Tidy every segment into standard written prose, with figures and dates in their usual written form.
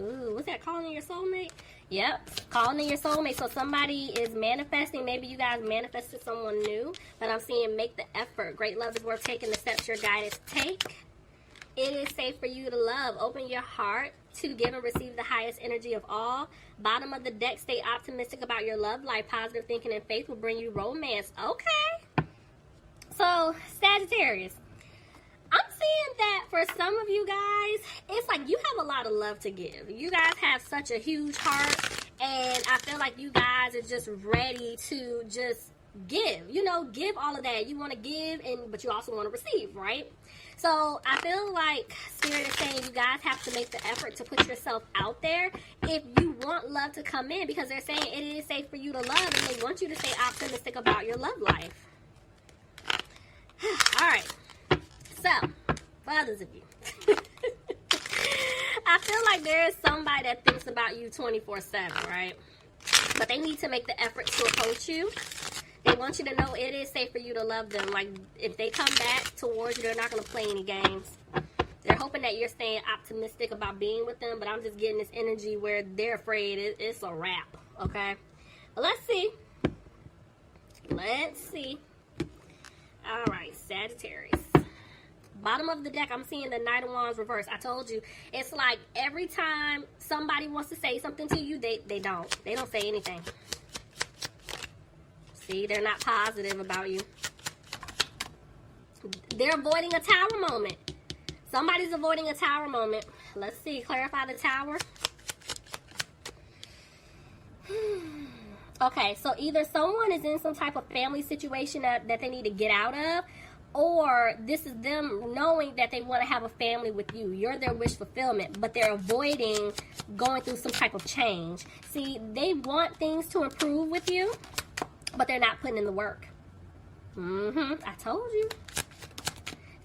Ooh, what's that? Calling in your soulmate? Yep, calling in your soulmate. So somebody is manifesting. Maybe you guys manifested someone new. But I'm seeing make the effort. Great love is worth taking the steps your guidance take. It is safe for you to love. Open your heart to give and receive the highest energy of all. Bottom of the deck, stay optimistic about your love life. Positive thinking and faith will bring you romance. Okay. So, Sagittarius. I'm seeing that for some of you guys, it's like you have a lot of love to give. You guys have such a huge heart, and I feel like you guys are just ready to just give. You know, give all of that. You want to give, but you also want to receive, right? So I feel like Spirit is saying you guys have to make the effort to put yourself out there if you want love to come in, because they're saying it is safe for you to love, and they want you to stay optimistic about your love life. All right. So, for others of you, I feel like there is somebody that thinks about you 24/7, right? But they need to make the effort to approach you. They want you to know it is safe for you to love them. Like, if they come back towards you, they're not going to play any games. They're hoping that you're staying optimistic about being with them, but I'm just getting this energy where they're afraid it's a wrap, okay? But let's see. Let's see. All right, Sagittarius. Bottom of the deck, I'm seeing the Knight of Wands reverse. I told you, it's like every time somebody wants to say something to you, they don't. They don't say anything. See, they're not positive about you. They're avoiding a tower moment. Somebody's avoiding a tower moment. Let's see, clarify the tower. Okay, so either someone is in some type of family situation that they need to get out of, or this is them knowing that they want to have a family with you. You're their wish fulfillment, but they're avoiding going through some type of change. See, they want things to improve with you, but they're not putting in the work. I told you.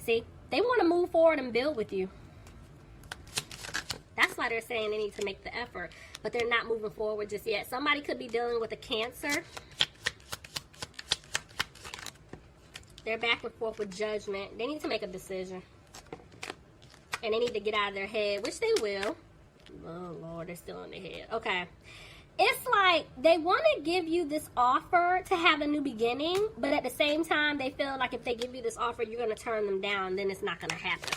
See, they want to move forward and build with you. That's why they're saying they need to make the effort, but they're not moving forward just yet. Somebody could be dealing with a Cancer. They're back and forth with Judgment. They need to make a decision. And they need to get out of their head, which they will. Oh, Lord, they're still in their head. Okay. It's like they want to give you this offer to have a new beginning, but at the same time, they feel like if they give you this offer, you're going to turn them down, then it's not going to happen.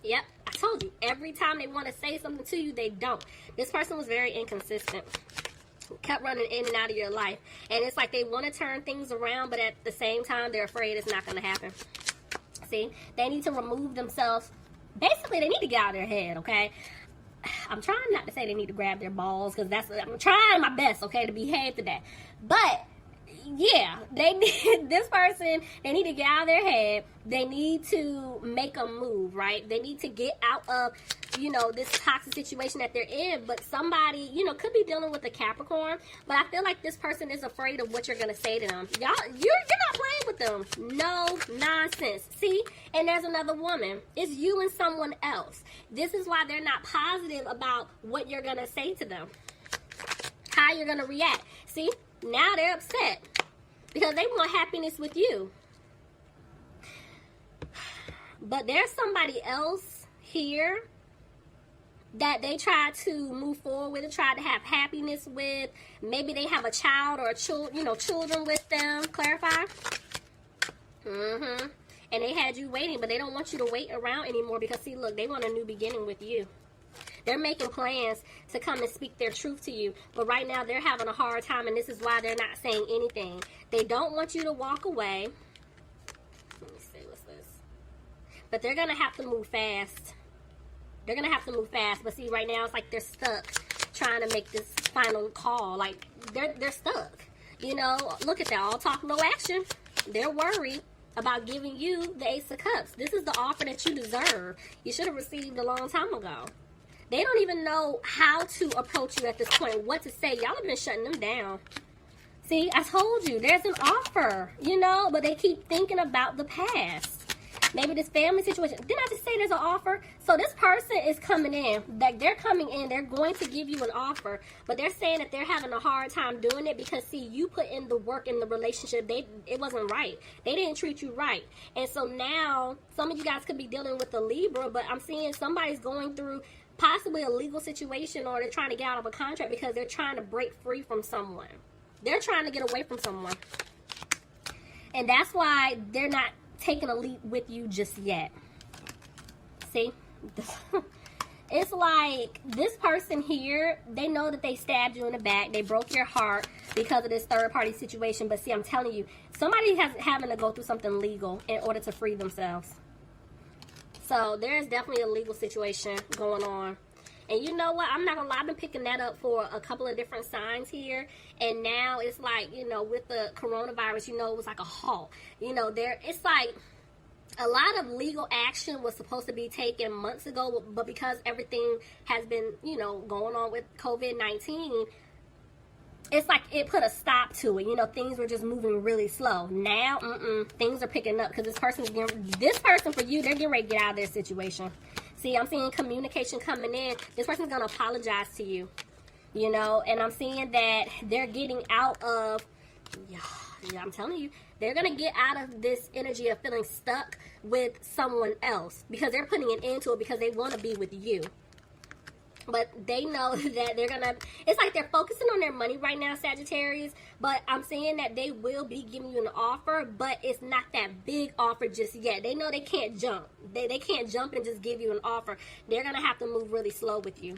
Yep, I told you. Every time they want to say something to you, they don't. This person was very inconsistent. Kept running in and out of your life. And it's like they want to turn things around, but at the same time, they're afraid it's not going to happen. See? They need to remove themselves. Basically, they need to get out of their head, okay? I'm trying not to say they need to grab their balls, because I'm trying my best, okay, to behave today. But yeah, they need this person. They need to get out of their head. They need to make a move, right? They need to get out of, this toxic situation that they're in. But somebody, could be dealing with a Capricorn. But I feel like this person is afraid of what you're gonna say to them. You're not playing with them. No nonsense. See, and there's another woman. It's you and someone else. This is why they're not positive about what you're gonna say to them, how you're gonna react. See, now they're upset because they want happiness with you. But there's somebody else here that they try to move forward with and try to have happiness with. Maybe they have a child or children with them. Clarify. And they had you waiting, but they don't want you to wait around anymore because, see, look, they want a new beginning with you. They're making plans to come and speak their truth to you. But right now, they're having a hard time, and this is why they're not saying anything. They don't want you to walk away. Let me see, what's this? But they're going to have to move fast. They're going to have to move fast. But see, right now, it's like they're stuck trying to make this final call. Like, they're stuck. Look at that. All talk, no action. They're worried about giving you the Ace of Cups. This is the offer that you deserve. You should have received a long time ago. They don't even know how to approach you at this point, what to say. Y'all have been shutting them down. See, I told you, there's an offer, but they keep thinking about the past. Maybe this family situation. Didn't I just say there's an offer? So this person is coming in. Like, they're coming in. They're going to give you an offer. But they're saying that they're having a hard time doing it because, see, you put in the work in the relationship. It wasn't right. They didn't treat you right. And so now, some of you guys could be dealing with a Libra, but I'm seeing somebody's going through possibly a legal situation, or they're trying to get out of a contract because they're trying to break free from someone. They're trying to get away from someone. And that's why they're not taking a leap with you just yet. See? It's like this person here, they know that they stabbed you in the back. They broke your heart because of this third-party situation. But see, I'm telling you, somebody has having to go through something legal in order to free themselves. So there's definitely a legal situation going on. And you know what? I'm not going to lie. I've been picking that up for a couple of different signs here. And now it's like, you know, with the coronavirus, you know, it was like a halt. You know, it's like a lot of legal action was supposed to be taken months ago. But because everything has been, you know, going on with COVID-19, it's like it put a stop to it. You know, things were just moving really slow. Now, things are picking up because this person for you, they're getting ready to get out of their situation. See, I'm seeing communication coming in. This person's going to apologize to you, you know, and I'm seeing that they're getting out of, yeah, I'm telling you, they're going to get out of this energy of feeling stuck with someone else because they're putting an end to it because they want to be with you. But they know that they're going to, it's like they're focusing on their money right now, Sagittarius. But I'm saying that they will be giving you an offer, but it's not that big offer just yet. They know they can't jump. They can't jump and just give you an offer. They're going to have to move really slow with you.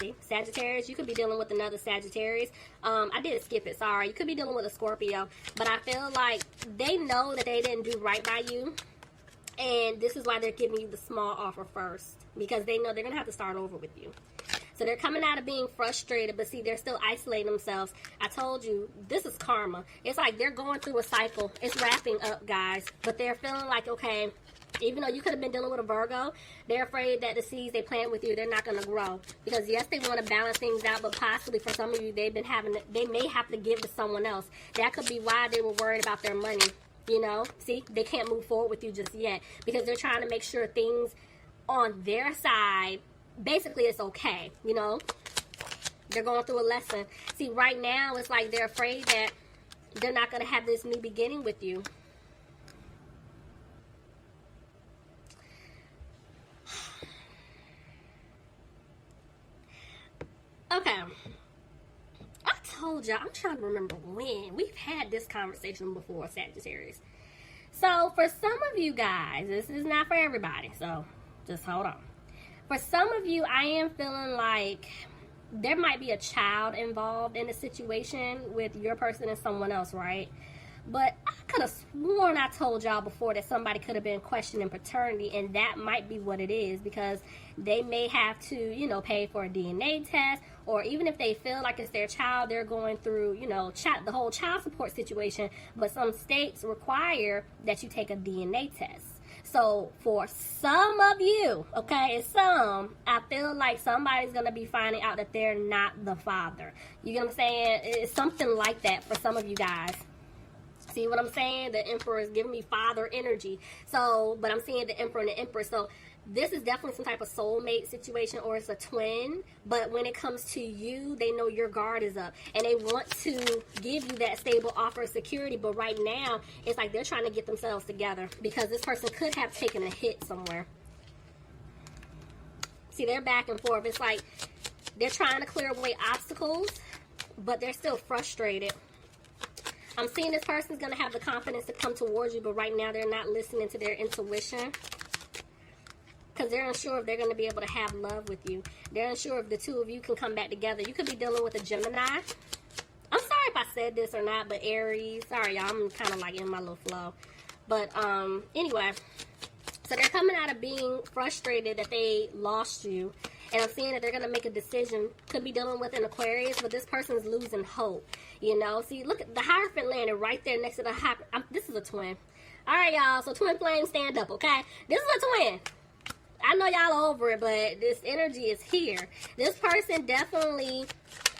See, Sagittarius, you could be dealing with another Sagittarius. I did skip it, sorry. You could be dealing with a Scorpio. But I feel like they know that they didn't do right by you. And this is why they're giving you the small offer first. Because they know they're going to have to start over with you. So they're coming out of being frustrated. But see, they're still isolating themselves. I told you, this is karma. It's like they're going through a cycle. It's wrapping up, guys. But they're feeling like, okay, even though you could have been dealing with a Virgo, they're afraid that the seeds they plant with you, they're not going to grow. Because yes, they want to balance things out. But possibly for some of you, they may have to give to someone else. That could be why they were worried about their money. You know, see, they can't move forward with you just yet because they're trying to make sure things on their side, basically it's okay, you know. They're going through a lesson. See, right now, it's like they're afraid that they're not going to have this new beginning with you. Okay. I told y'all, I'm trying to remember when. We've had this conversation before, Sagittarius. So, for some of you guys, this is not for everybody, so just hold on. For some of you, I am feeling like there might be a child involved in a situation with your person and someone else, right? But I could have sworn I told y'all before that somebody could have been questioning paternity, and that might be what it is because they may have to, you know, pay for a DNA test, or even if they feel like it's their child, they're going through, you know, the whole child support situation. But some states require that you take a DNA test. So for some of you, okay, I feel like somebody's going to be finding out that they're not the father. You get what I'm saying? It's something like that for some of you guys. See what I'm saying? The Emperor is giving me father energy. So, but I'm seeing the Emperor and the Empress. So this is definitely some type of soulmate situation, or it's a twin. But when it comes to you, they know your guard is up. And they want to give you that stable offer of security. But right now, it's like they're trying to get themselves together. Because this person could have taken a hit somewhere. See, they're back and forth. It's like they're trying to clear away obstacles, but they're still frustrated. I'm seeing this person's going to have the confidence to come towards you, but right now they're not listening to their intuition. Because they're unsure if they're going to be able to have love with you. They're unsure if the two of you can come back together. You could be dealing with a Gemini. I'm sorry if I said this or not, but Aries. Sorry, y'all. I'm kind of like in my little flow. But anyway. So they're coming out of being frustrated that they lost you. And I'm seeing that they're going to make a decision. Could be dealing with an Aquarius, but this person's losing hope. You know, see, look at the Hierophant landed right there next to the Hierophant. This is a twin. All right, y'all. So twin flames, stand up, okay? This is a twin. I know y'all are over it, but this energy is here. This person definitely,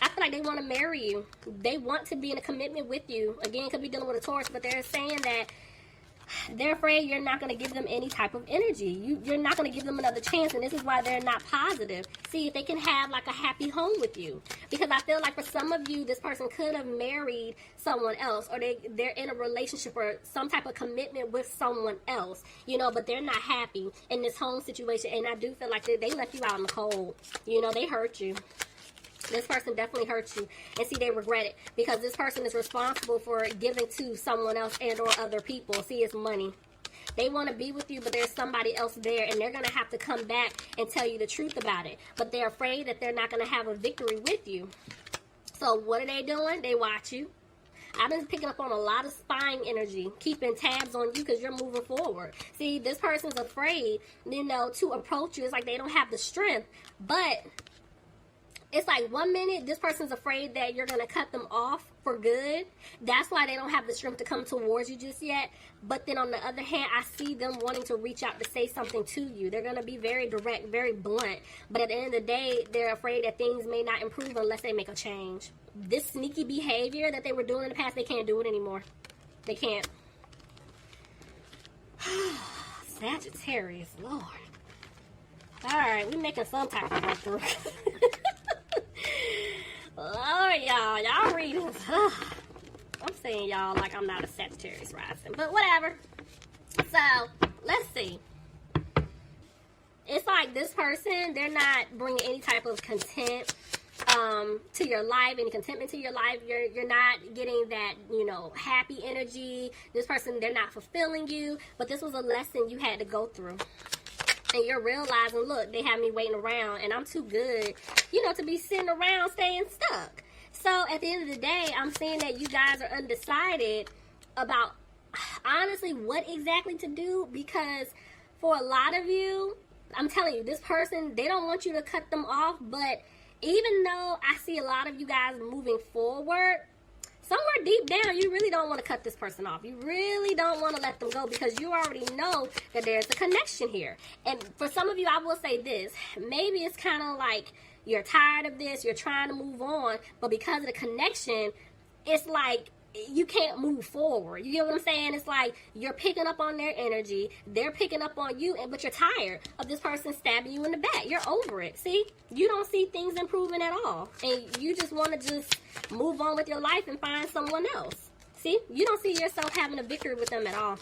I feel like they want to marry you. They want to be in a commitment with you. Again, could be dealing with a Taurus, but they're saying that They're afraid you're not going to give them any type of energy. You're not going to give them another chance, and this is why they're not positive. See if they can have like a happy home with you. Because I feel like for some of you, this person could have married someone else, or they're in a relationship or some type of commitment with someone else, you know, but they're not happy in this home situation. And I do feel like they left you out in the cold. You know, they hurt you. This person definitely hurt you, and see, they regret it because this person is responsible for giving to someone else and or other people. See, it's money. They want to be with you, but there's somebody else there, and they're going to have to come back and tell you the truth about it. But they're afraid that they're not going to have a victory with you. So what are they doing? They watch you. I've been picking up on a lot of spying energy, keeping tabs on you because you're moving forward. See, this person's afraid, you know, to approach you. It's like they don't have the strength, but it's like 1 minute, this person's afraid that you're going to cut them off for good. That's why they don't have the strength to come towards you just yet. But then on the other hand, I see them wanting to reach out to say something to you. They're going to be very direct, very blunt. But at the end of the day, they're afraid that things may not improve unless they make a change. This sneaky behavior that they were doing in the past, they can't do it anymore. They can't. Sagittarius, Lord. All right, we're making some type of breakthrough. Lord, y'all readings. I'm saying y'all like I'm not a Sagittarius rising, but whatever. So, let's see. It's like this person, they're not bringing any type of content to your life, any contentment to your life. You're not getting that, you know, happy energy. This person, they're not fulfilling you, but this was a lesson you had to go through. And you're realizing, look, they have me waiting around, and I'm too good, you know, to be sitting around staying stuck. So at the end of the day, I'm saying that you guys are undecided about, honestly, what exactly to do. Because for a lot of you, I'm telling you, this person, they don't want you to cut them off. But even though I see a lot of you guys moving forward, somewhere deep down, you really don't want to cut this person off. You really don't want to let them go because you already know that there's a connection here. And for some of you, I will say this. Maybe it's kind of like you're tired of this. You're trying to move on. But because of the connection, it's like you can't move forward. You get what I'm saying? It's like you're picking up on their energy. They're picking up on you. But you're tired of this person stabbing you in the back. You're over it. See? You don't see things improving at all. And you just want to just move on with your life and find someone else. See? You don't see yourself having a victory with them at all.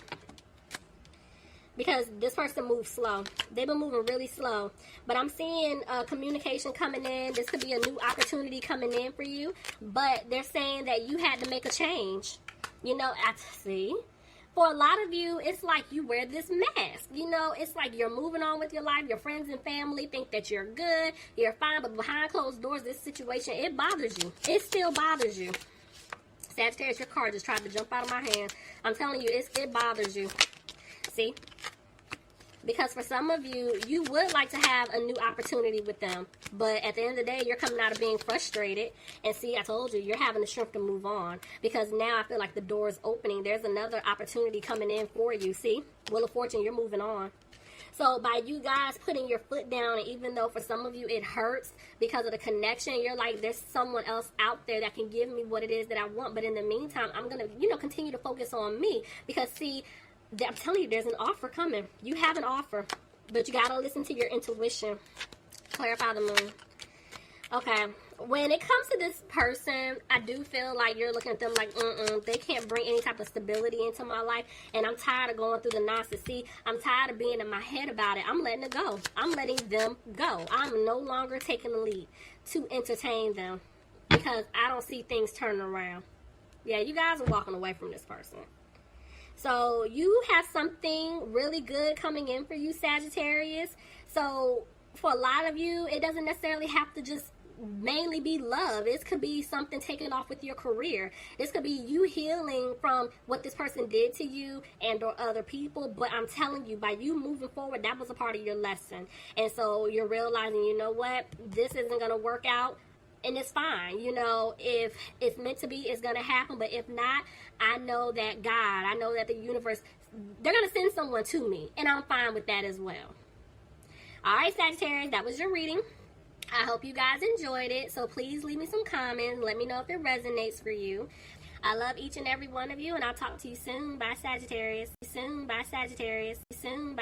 Because this person moves slow. They've been moving really slow. But I'm seeing communication coming in. This could be a new opportunity coming in for you. But they're saying that you had to make a change. You know, see? For a lot of you, it's like you wear this mask. You know, it's like you're moving on with your life. Your friends and family think that you're good. You're fine. But behind closed doors, this situation, it bothers you. It still bothers you. Sagittarius, your card just tried to jump out of my hand. I'm telling you, it bothers you. See? Because for some of you, you would like to have a new opportunity with them. But at the end of the day, you're coming out of being frustrated. And see, I told you, you're having the strength to move on. Because now I feel like the door is opening. There's another opportunity coming in for you. See? Wheel of Fortune, you're moving on. So by you guys putting your foot down, and even though for some of you it hurts because of the connection, you're like, there's someone else out there that can give me what it is that I want. But in the meantime, I'm going to, you know, continue to focus on me. Because see, I'm telling you, there's an offer coming. You have an offer, but you got to listen to your intuition. Clarify the moon. Okay. When it comes to this person, I do feel like you're looking at them like, they can't bring any type of stability into my life. And I'm tired of going through the nonsense. See, I'm tired of being in my head about it. I'm letting it go. I'm letting them go. I'm no longer taking the lead to entertain them because I don't see things turning around. Yeah, you guys are walking away from this person. So you have something really good coming in for you, Sagittarius. So for a lot of you, it doesn't necessarily have to just mainly be love. This could be something taking off with your career. This could be you healing from what this person did to you and or other people. But I'm telling you, by you moving forward, that was a part of your lesson. And so you're realizing, you know what, this isn't going to work out. And it's fine. You know, if it's meant to be, it's going to happen. But if not, I know that God, I know that the universe, they're going to send someone to me. And I'm fine with that as well. All right, Sagittarius, that was your reading. I hope you guys enjoyed it. So please leave me some comments. Let me know if it resonates for you. I love each and every one of you, and I'll talk to you soon. Bye, Sagittarius. Soon. Bye, Sagittarius. Soon. Bye.